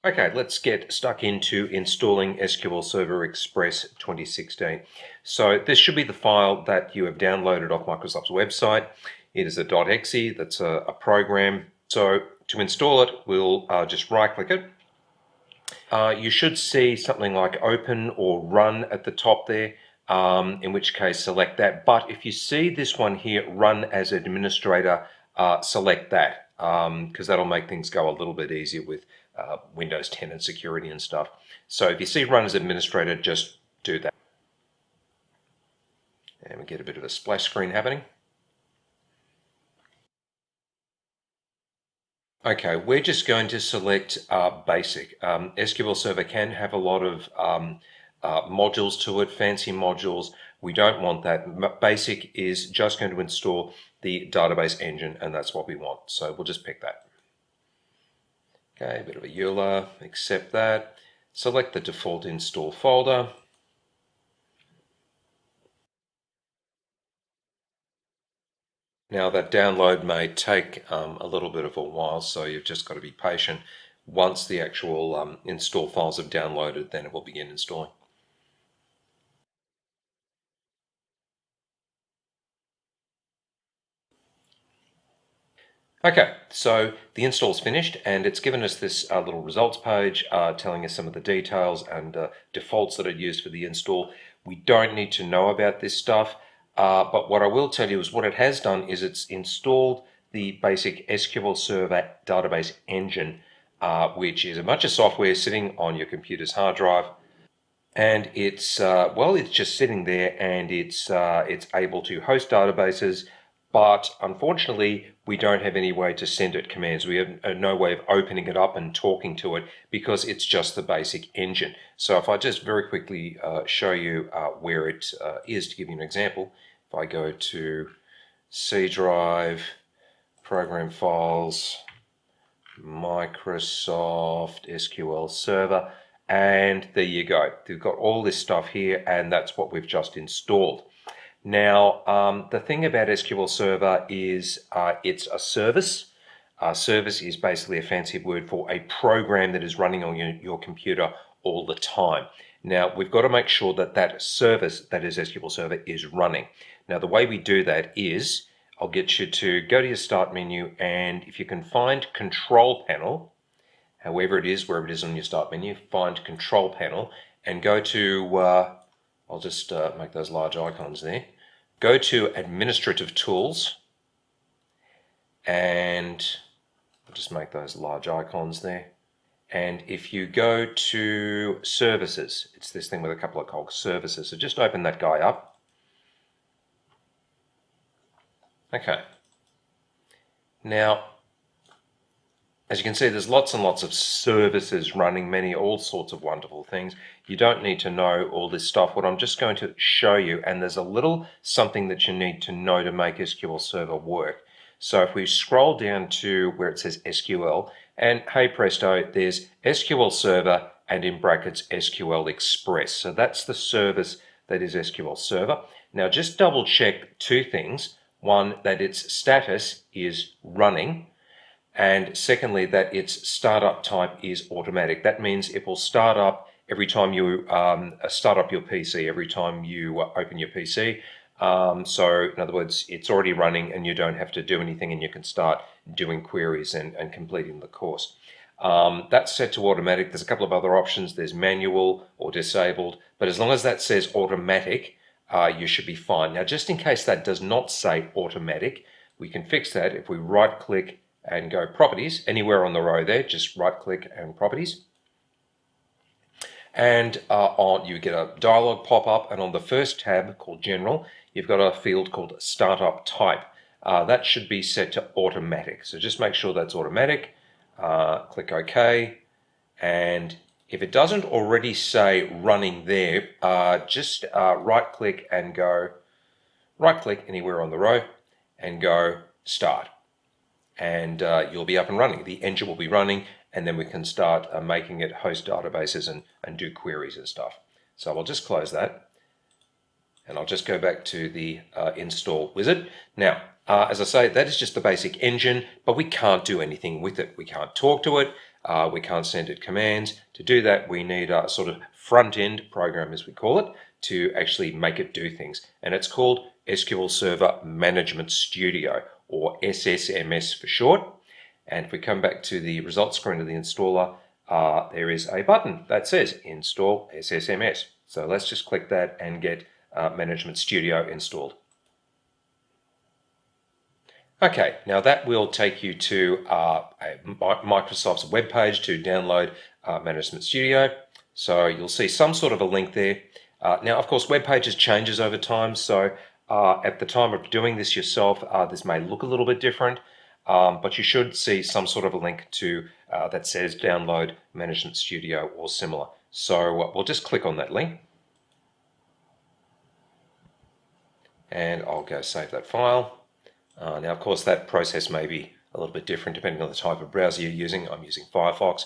Okay, let's get stuck into installing SQL Server Express 2016. So this should be the file that you have downloaded off Microsoft's website. It is a .exe, that's a program. So to install it, we'll just right-click it. You should see something like Open or Run at the top there, in which case select that. But if you see this one here, Run as Administrator, select that, because that'll make things go a little bit easier with Windows 10 and security and stuff. So if you see Run as Administrator, just do that. And we get a bit of a splash screen happening. Okay, we're just going to select Basic. SQL Server can have a lot of modules to it, fancy modules. We don't want that. Basic is just going to install the database engine, and that's what we want. So we'll just pick that. Okay, a bit of a EULA, accept that. Select the default install folder. Now that download may take a little bit of a while, so you've just got to be patient. Once the actual install files have downloaded, then it will begin installing. Okay, so the install's finished and it's given us this little results page telling us some of the details and defaults that are used for the install. We don't need to know about this stuff, but what I will tell you is what it has done is it's installed the basic SQL Server database engine, which is a bunch of software sitting on your computer's hard drive. And it's it's just sitting there, and it's able to host databases, but unfortunately we don't have any way to send it commands. We have no way of opening it up and talking to it because it's just the basic engine. So if I just very quickly show you where it is, to give you an example, if I go to C drive, program files, Microsoft SQL Server, and there you go. We've got all this stuff here, and that's what we've just installed. Now, the thing about SQL Server is it's a service. Service is basically a fancy word for a program that is running on your computer all the time. Now, we've got to make sure that that service, that is SQL Server, is running. Now, the way we do that is, I'll get you to go to your Start menu, and if you can find Control Panel, however it is, wherever it is on your Start menu, find Control Panel and go to, I'll just make those large icons there. Go to Administrative Tools, and I'll just make those large icons there. And if you go to Services, it's this thing with a couple of cogs, Services. So just open that guy up. Okay. Now, as you can see, there's lots and lots of services running, all sorts of wonderful things. You don't need to know all this stuff. What I'm just going to show you, and there's a little something that you need to know to make SQL Server work. So if we scroll down to where it says SQL, and hey presto, there's SQL Server and in brackets SQL Express. So that's the service that is SQL Server. Now just double check two things. One, that its status is running. And secondly, that its startup type is automatic. That means it will start up every time you start up your PC, every time you open your PC. So in other words, it's already running and you don't have to do anything, and you can start doing queries and completing the course. That's set to automatic. There's a couple of other options. There's manual or disabled, but as long as that says automatic, you should be fine. Now, just in case that does not say automatic, we can fix that if we right click and go Properties, anywhere on the row there, just right click and Properties. And you get a dialog pop up, and on the first tab called General, you've got a field called Startup Type. That should be set to automatic. So just make sure that's automatic, click OK, and if it doesn't already say running there, just right click and go, right click anywhere on the row and go Start. And you'll be up and running. The engine will be running, and then we can start making it host databases and do queries and stuff. So I'll just close that, and I'll just go back to the install wizard. Now, as I say, that is just the basic engine, but we can't do anything with it. We can't talk to it. We can't send it commands. To do that, we need a sort of front-end program, as we call it, to actually make it do things. And it's called SQL Server Management Studio, or SSMS for short. And if we come back to the results screen of the installer, there is a button that says Install SSMS. So let's just click that and get Management Studio installed. Okay, now that will take you to Microsoft's web page to download Management Studio. So you'll see some sort of a link there. Now, of course, web pages changes over time. So at the time of doing this yourself, this may look a little bit different, but you should see some sort of a link to that says download Management Studio or similar. So we'll just click on that link. And I'll go save that file. Now, of course, that process may be a little bit different depending on the type of browser you're using. I'm using Firefox.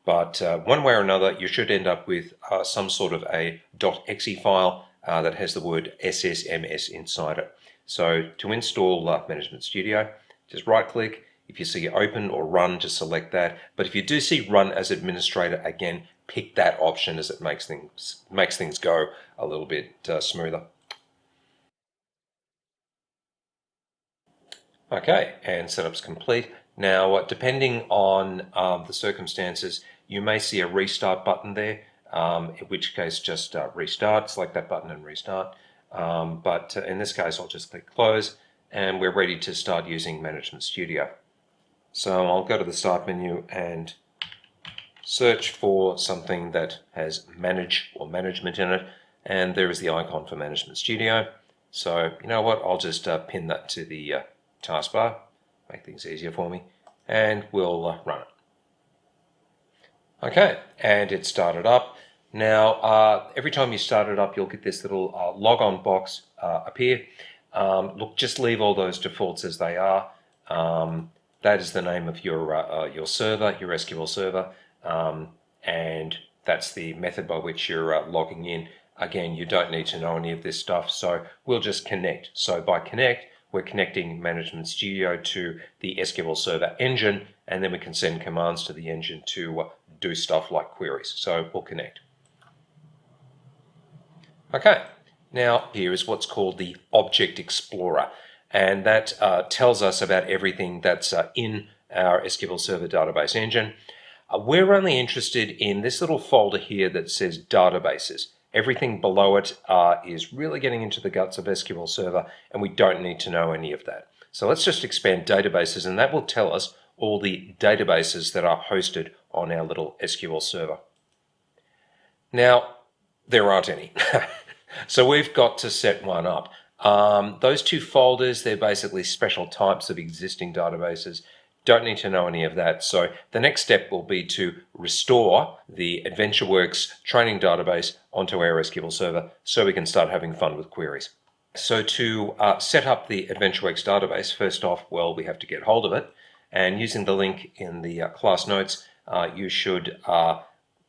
But one way or another, you should end up with some sort of a .exe file that has the word SSMS inside it. So to install Management Studio, just right-click. If you see Open or Run, just select that. But if you do see Run as Administrator, again, pick that option as it makes things go a little bit smoother. Okay, and setup's complete. Now, depending on the circumstances, you may see a restart button there, in which case just restart, select that button and restart. But in this case, I'll just click close, and we're ready to start using Management Studio. So I'll go to the Start menu and search for something that has Manage or Management in it, and there is the icon for Management Studio. So you know what, I'll just pin that to the taskbar, make things easier for me, and we'll run it. Okay, and it started up. Now, every time you start it up, you'll get this little log on box appear. Look, just leave all those defaults as they are. That is the name of your server, your SQL server, and that's the method by which you're logging in. Again, you don't need to know any of this stuff, so we'll just connect. So by connect, we're connecting Management Studio to the SQL Server engine, and then we can send commands to the engine to do stuff like queries. So we'll connect. Okay, now here is what's called the Object Explorer, and that tells us about everything that's in our SQL Server database engine. We're only interested in this little folder here that says Databases. Everything below it is really getting into the guts of SQL Server, and we don't need to know any of that. So let's just expand Databases, and that will tell us all the databases that are hosted on our little SQL Server. Now, there aren't any. So we've got to set one up. Those two folders, they're basically special types of existing databases. Don't need to know any of that. So the next step will be to restore the AdventureWorks training database onto our SQL Server so we can start having fun with queries. So to set up the AdventureWorks database, first off, well, we have to get hold of it. And using the link in the class notes, you should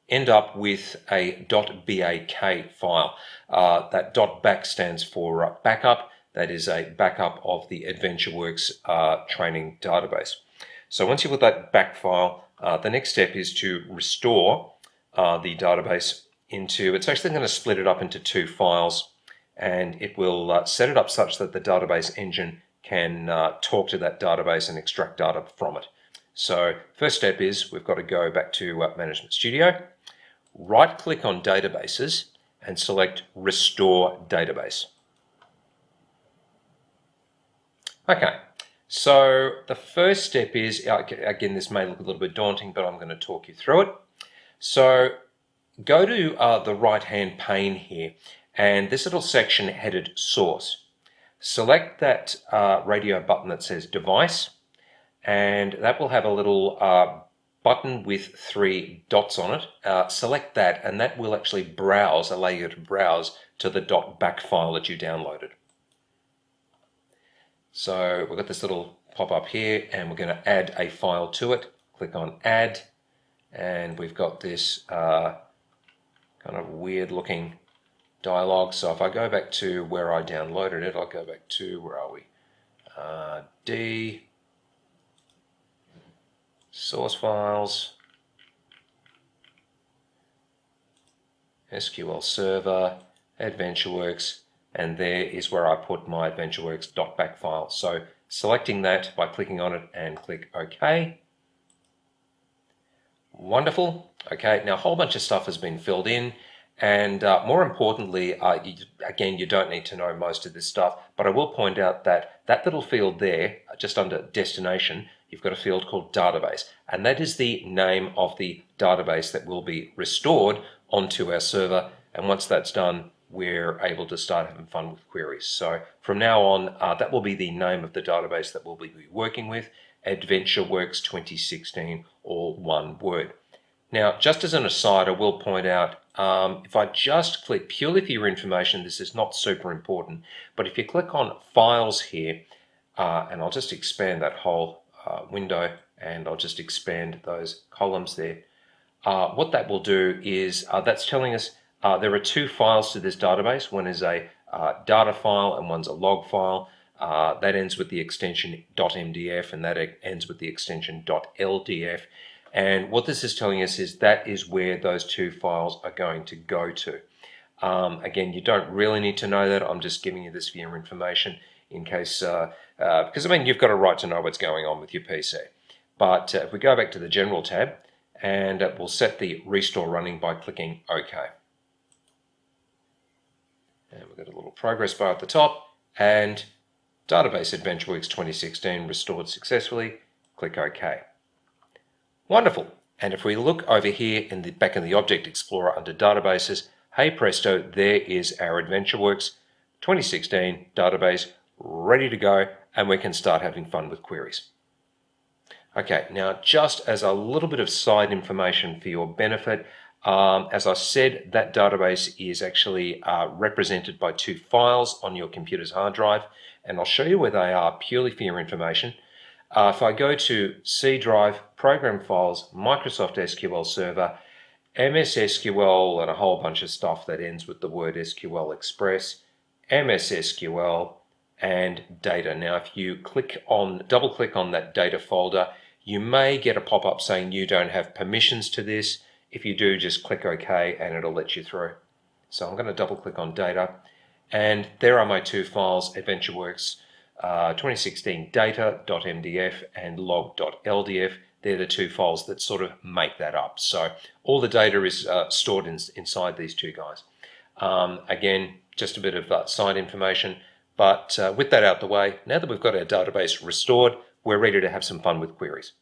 end up with a .bak file. That .back stands for backup. That is a backup of the AdventureWorks training database. So once you've got that back file, the next step is to restore the database into, it's actually going to split it up into two files, and it will set it up such that the database engine can talk to that database and extract data from it. So first step is we've got to go back to Management Studio, right click on Databases and select Restore Database. Okay. So the first step is, again, this may look a little bit daunting, but I'm going to talk you through it. So go to the right-hand pane here, and this little section headed Source. Select that radio button that says Device, and that will have a little button with 3 dots on it. Select that, and that will actually browse, allow you to browse to the .back file that you downloaded. So we've got this little pop-up here, and we're going to add a file to it. Click on Add, and we've got this kind of weird-looking dialog. So if I go back to where I downloaded it, I'll go back to, where are we? D, Source Files, SQL Server, AdventureWorks, and there is where I put my AdventureWorks.back file. So selecting that by clicking on it and click OK. Wonderful. Okay, now a whole bunch of stuff has been filled in, and more importantly, again, you don't need to know most of this stuff, but I will point out that that little field there, just under destination, you've got a field called database, and that is the name of the database that will be restored onto our server, and once that's done, we're able to start having fun with queries. So from now on, that will be the name of the database that we'll be working with, AdventureWorks 2016, all one word. Now, just as an aside, I will point out, if I just click purely for your information, this is not super important, but if you click on Files here, and I'll just expand that whole window, and I'll just expand those columns there, what that will do is, that's telling us there are two files to this database. One is a data file and one's a log file. That ends with the extension .mdf, and that ends with the extension .ldf. And what this is telling us is that is where those two files are going to go to. Again, you don't really need to know that. I'm just giving you this for your information in case, because I mean, you've got a right to know what's going on with your PC. But if we go back to the General tab, and we'll set the restore running by clicking OK. And we've got a little progress bar at the top, and Database AdventureWorks 2016 restored successfully. Click OK. Wonderful. And if we look over here in the back in the Object Explorer under Databases, hey presto, there is our AdventureWorks 2016 database ready to go, and we can start having fun with queries. Okay, now just as a little bit of side information for your benefit, as I said, that database is actually represented by two files on your computer's hard drive, and I'll show you where they are purely for your information. If I go to C drive, Program Files, Microsoft SQL Server, MS SQL, and a whole bunch of stuff that ends with the word SQL Express, MS SQL, and Data. Now, if you double click on that Data folder, you may get a pop-up saying you don't have permissions to this. If you do, just click OK and it'll let you through. So I'm going to double click on Data, and there are my two files, AdventureWorks 2016 data.mdf and log.ldf. They're the two files that sort of make that up. So all the data is stored inside these two guys. Again, just a bit of side information, but with that out the way, now that we've got our database restored, we're ready to have some fun with queries.